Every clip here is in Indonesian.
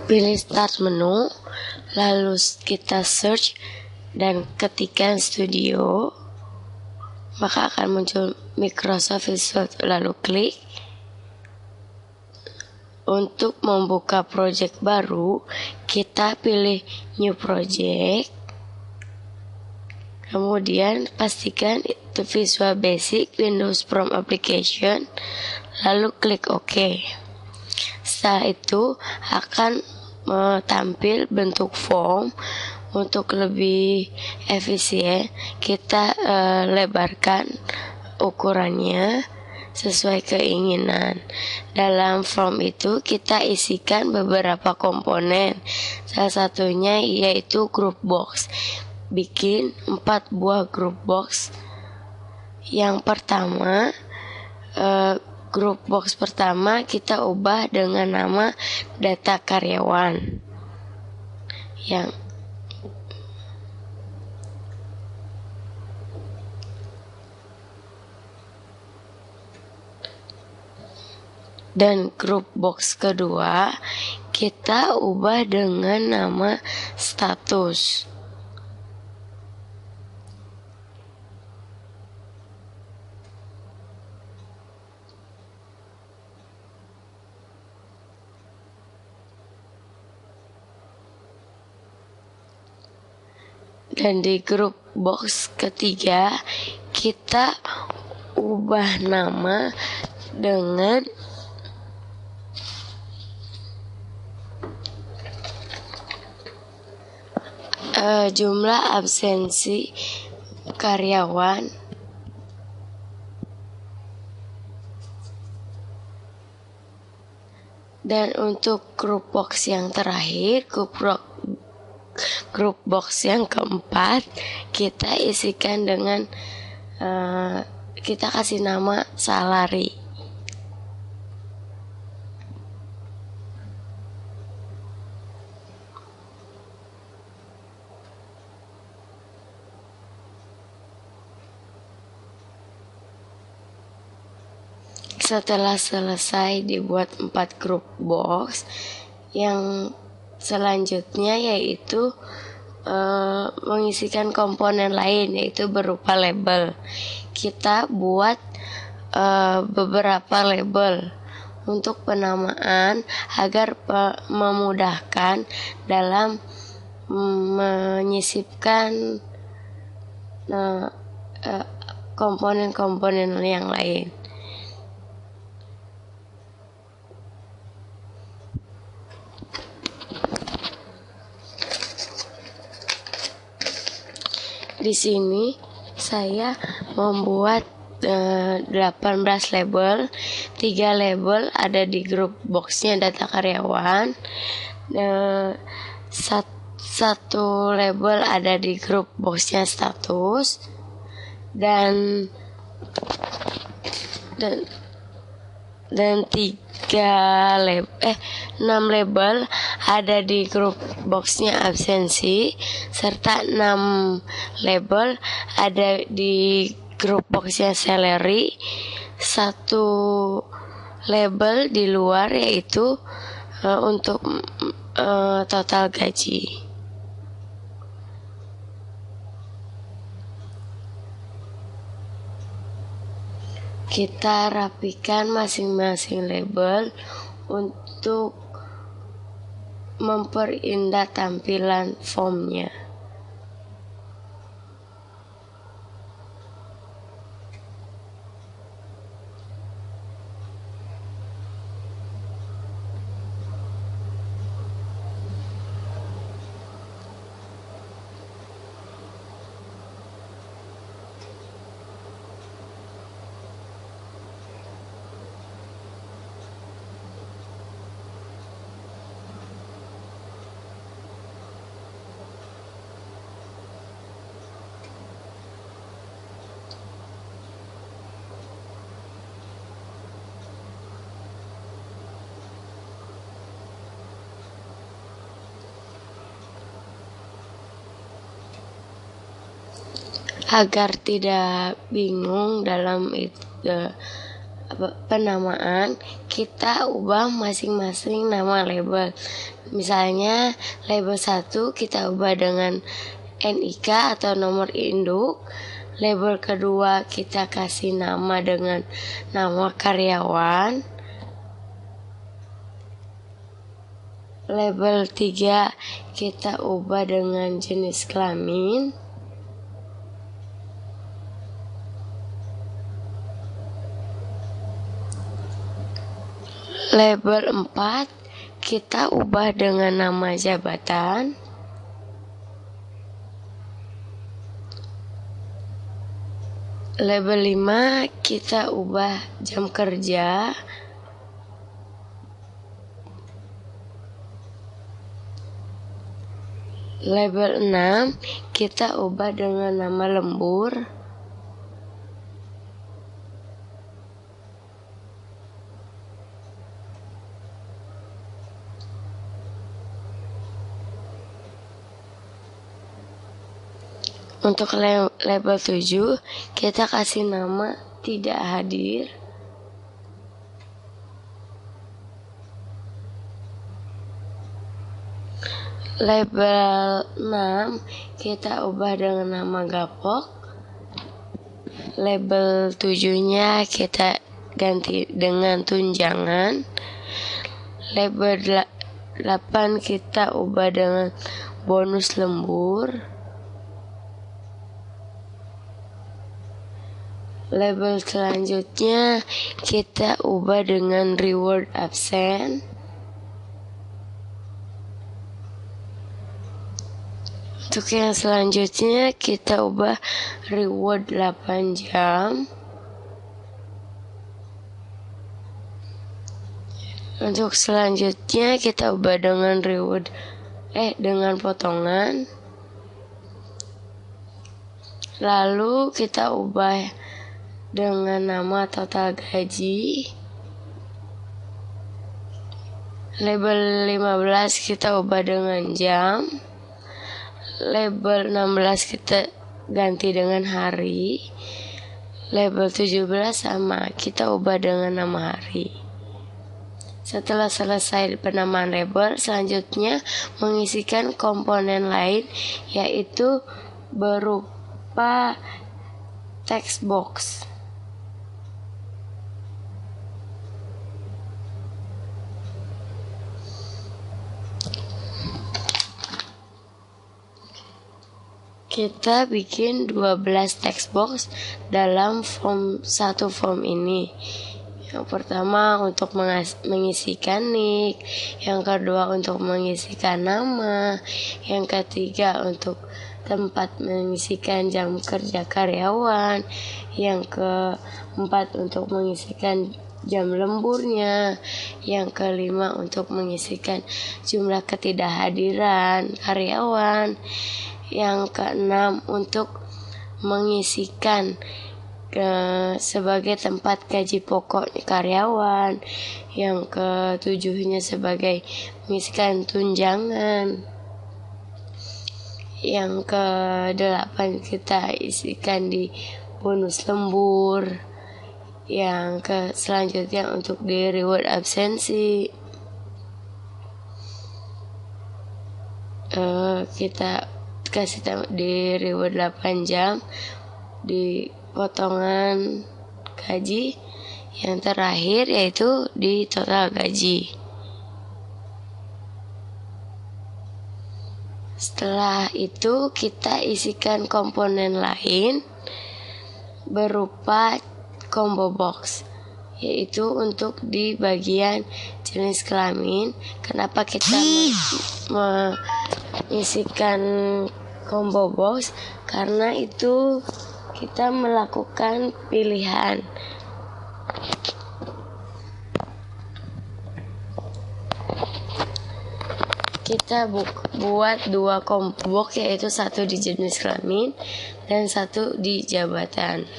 Pilih start menu, lalu kita search dan ketikkan Studio, maka akan muncul Microsoft Visual, lalu klik. Untuk membuka project baru, kita pilih New Project, kemudian pastikan itu Visual Basic, Windows From Application, lalu klik OK. Setelah itu akan tampil bentuk form. Untuk lebih efisien, kita lebarkan ukurannya sesuai keinginan. Dalam form itu kita isikan beberapa komponen, salah satunya yaitu group box. Bikin 4 buah group box. Yang pertama, group box pertama kita ubah dengan nama data karyawan. Dan group box kedua kita ubah dengan nama status. Dan di group box ketiga kita ubah nama dengan jumlah absensi karyawan. Dan untuk group box yang terakhir, group box yang keempat, kita isikan dengan kita kasih nama salary. Setelah selesai dibuat 4 group box, yang selanjutnya yaitu mengisikan komponen lain, yaitu berupa label. Kita buat beberapa label untuk penamaan agar memudahkan dalam menyisipkan komponen-komponen yang lain. Di sini saya membuat 18 label. 3 label ada di grup boxnya data karyawan, 1 label ada di grup boxnya status, dan 6 label ada di grup boxnya absensi, serta 6 label ada di grup boxnya salary, 1 label di luar yaitu untuk total gaji. Kita rapikan masing-masing label untuk memperindah tampilan formnya. Agar tidak bingung dalam penamaan, kita ubah masing-masing nama label. Misalnya label 1 kita ubah dengan NIK atau nomor induk. Label kedua kita kasih nama dengan nama karyawan. Label 3 kita ubah dengan jenis kelamin. Label 4 kita ubah dengan nama jabatan. Label 5 kita ubah jam kerja. Label 6 kita ubah dengan nama lembur. Untuk label 7 kita kasih nama tidak hadir. Label 6 kita ubah dengan nama gapok. Label 7-nya kita ganti dengan tunjangan. Label 8 kita ubah dengan bonus lembur. Label selanjutnya kita ubah dengan reward absen. Untuk yang selanjutnya kita ubah reward 8 jam. Untuk selanjutnya kita ubah dengan reward dengan potongan. Lalu kita ubah dengan nama total gaji. Label 15 kita ubah dengan jam. Label 16 kita ganti dengan hari. Label 17 sama, kita ubah dengan nama hari. Setelah selesai penamaan label, selanjutnya mengisikan komponen lain, yaitu berupa text box. Kita bikin 12 text box dalam satu form ini. Yang pertama untuk mengisikan nick, yang kedua untuk mengisikan nama, yang ketiga untuk tempat mengisikan jam kerja karyawan, yang keempat untuk mengisikan jam lemburnya, yang kelima untuk mengisikan jumlah ketidakhadiran karyawan, yang keenam untuk mengisikan sebagai tempat gaji pokok karyawan, yang ketujuhnya sebagai mengisikan tunjangan, yang kedelapan kita isikan di bonus lembur, yang selanjutnya untuk di reward absensi. Kita kasih di reward 8 jam, di potongan gaji, yang terakhir yaitu di total gaji. Setelah itu kita isikan komponen lain berupa combo box, yaitu untuk di bagian jenis kelamin. Kenapa kita mengisikan combo box? Karena itu kita melakukan pilihan. Kita buat 2 combo box, yaitu 1 di jenis kelamin dan 1 di jabatan.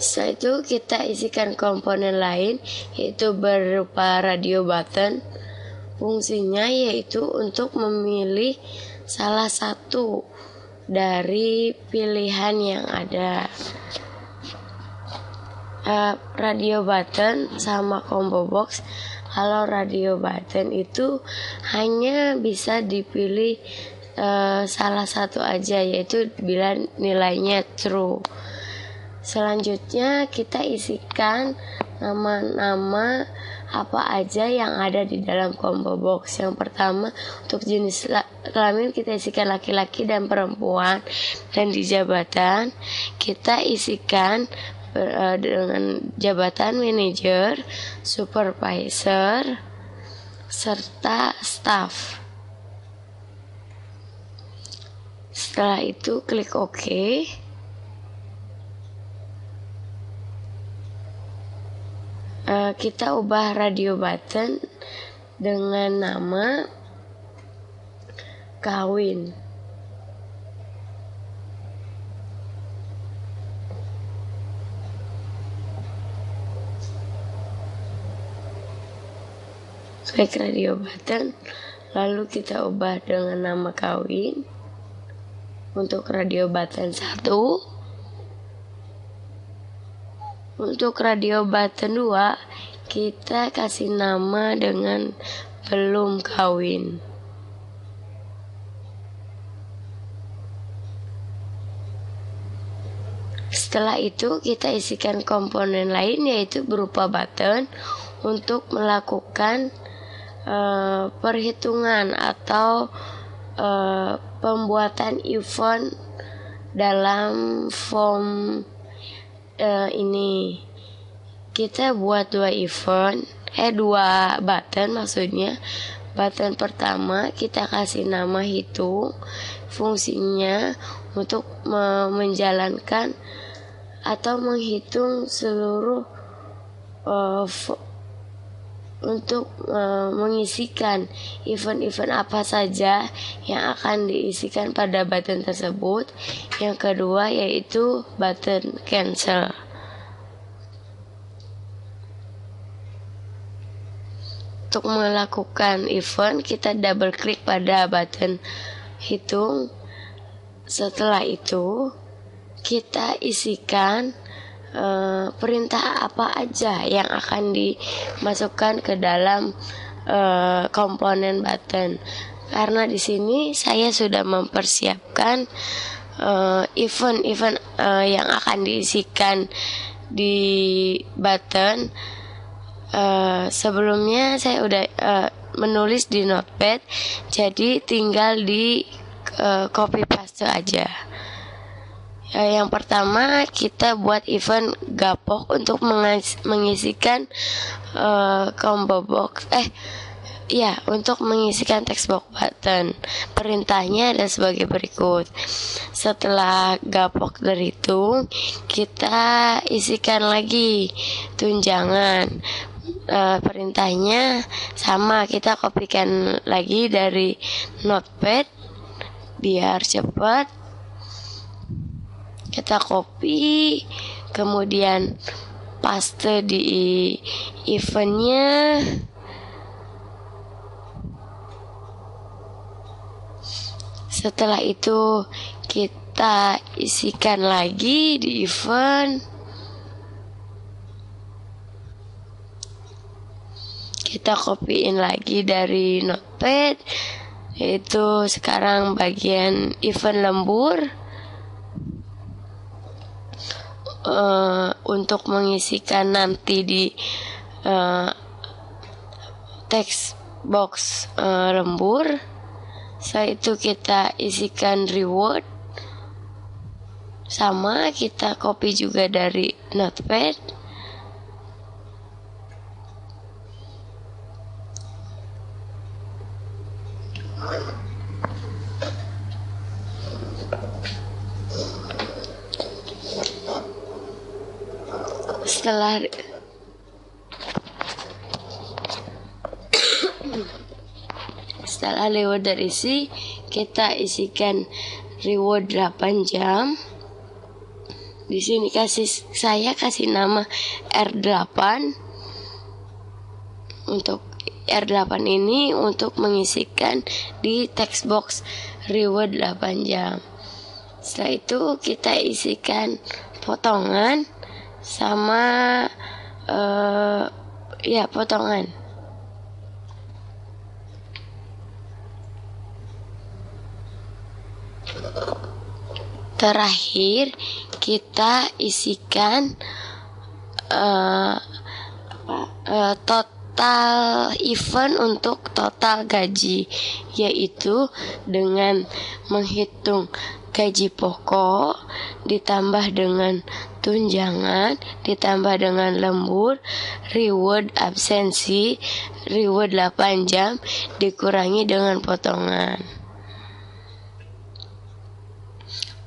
Setelah itu kita isikan komponen lain, yaitu berupa radio button. Fungsinya yaitu untuk memilih salah satu dari pilihan yang ada. Radio button sama combo box. Kalau radio button itu hanya bisa dipilih salah satu aja, yaitu bila nilainya true. Selanjutnya kita isikan nama-nama apa aja yang ada di dalam combo box. Yang pertama, untuk jenis kelamin kita isikan laki-laki dan perempuan, dan di jabatan kita isikan dengan jabatan manajer, supervisor, serta staff. Setelah itu klik OK. Kita ubah radio button dengan nama kawin. Klik radio button, lalu kita ubah dengan nama kawin. Untuk radio button 1. Untuk radio button 2, kita kasih nama dengan belum kawin. Setelah itu kita isikan komponen lain, yaitu berupa button untuk melakukan perhitungan atau pembuatan event dalam form ini. Kita buat dua button maksudnya. Button pertama kita kasih nama hitung. Fungsinya untuk menjalankan atau menghitung seluruh untuk mengisikan event-event apa saja yang akan diisikan pada button tersebut. Yang kedua yaitu button cancel. Untuk melakukan event, kita double klik pada button hitung. Setelah itu kita isikan perintah apa aja yang akan dimasukkan ke dalam komponen button. Karena di sini saya sudah mempersiapkan event-event yang akan diisikan di button. Sebelumnya saya udah menulis di notepad, jadi tinggal di copy paste aja. Yang pertama kita buat event gapok untuk mengisikan combo box untuk mengisikan text box button. Perintahnya ada sebagai berikut. Setelah gapok dari itu, kita isikan lagi tunjangan. Perintahnya sama, kita kopikan lagi dari notepad biar cepat. Kita copy, kemudian paste di eventnya. Setelah itu kita isikan lagi di event. Kita copyin lagi dari notepad, yaitu sekarang bagian event lembur. Untuk mengisikan nanti di text box lembur. Setelah itu kita isikan reward, sama kita copy juga dari notepad. Setelah reward terisi, kita isikan reward 8 jam. Di sini saya kasih nama R8 untuk R8 ini untuk mengisikan di text box reward 8 jam. Setelah itu kita isikan potongan sama potongan. Terakhir kita isikan total event untuk total gaji, yaitu dengan menghitung gaji pokok ditambah dengan tunjangan ditambah dengan lembur, reward absensi, reward 8 jam dikurangi dengan potongan.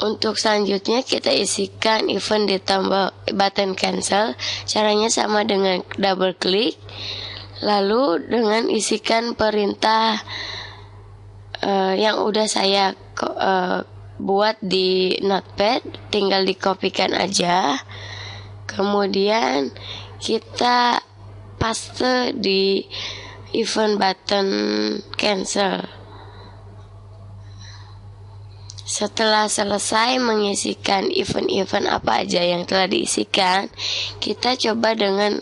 Untuk selanjutnya kita isikan event ditambah button cancel. Caranya sama dengan double klik. Lalu dengan isikan perintah yang udah saya buat di notepad, tinggal dikopikan aja. Kemudian kita paste di event button cancel. Setelah selesai mengisikan event-event apa aja yang telah diisikan, kita coba dengan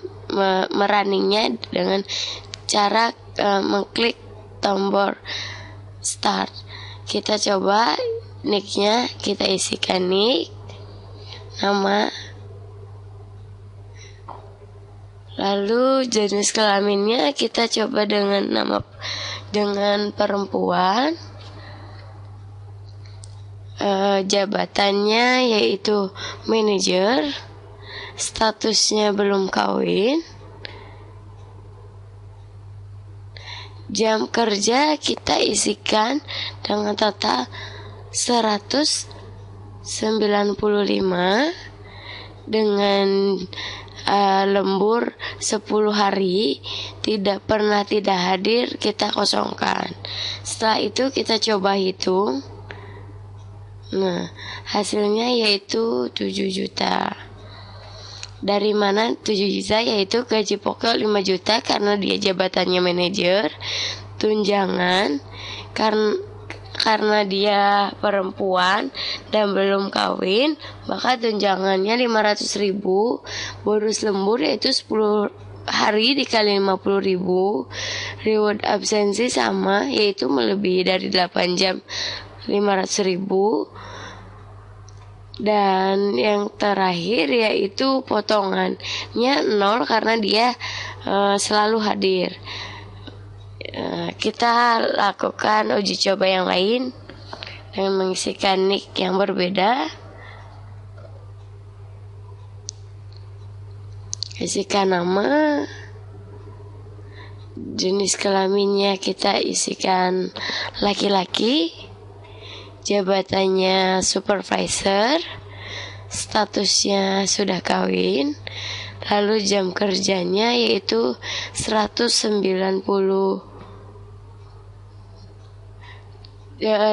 merunningnya dengan cara mengklik tombol start. Kita coba nicknya, kita isikan nick, nama, lalu jenis kelaminnya kita coba dengan perempuan. Jabatannya yaitu manajer, statusnya belum kawin, jam kerja kita isikan dengan total 195 dengan lembur 10 hari, tidak pernah tidak hadir kita kosongkan. Setelah itu kita coba hitung. Nah, hasilnya yaitu 7 juta. Dari mana 7 juta? Yaitu gaji pokok 5 juta karena dia jabatannya manajer, tunjangan karena dia perempuan dan belum kawin, maka tunjangannya 500.000, bonus lembur yaitu 10 hari dikali 50.000, reward absensi sama yaitu melebihi dari 8 jam 500.000, dan yang terakhir yaitu potongannya 0 karena dia selalu hadir. Kita lakukan uji coba yang lain dengan mengisikan nick yang berbeda. Isikan nama, jenis kelaminnya kita isikan laki-laki, jabatannya supervisor, statusnya sudah kawin, lalu jam kerjanya yaitu 190,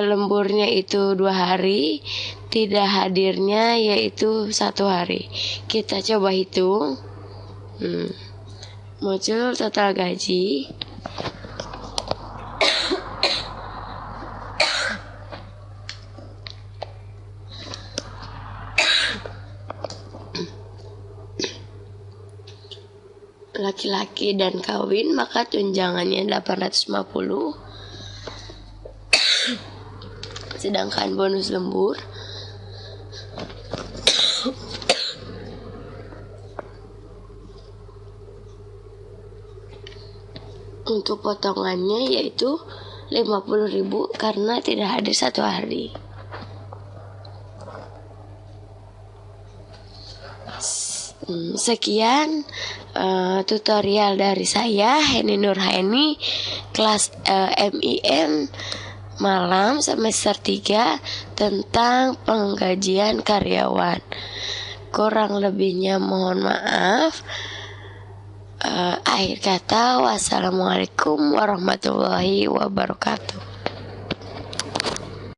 lemburnya itu 2 hari, tidak hadirnya yaitu 1 hari. Kita coba hitung. Muncul total gaji laki-laki dan kawin, maka tunjangannya 850, sedangkan bonus lembur untuk potongannya yaitu 50.000 karena tidak hadir 1 hari. Sekian tutorial dari saya, Heni Nurhaini, kelas MIM malam semester 3 tentang penggajian karyawan. Kurang lebihnya mohon maaf. Akhir kata, wassalamualaikum warahmatullahi wabarakatuh.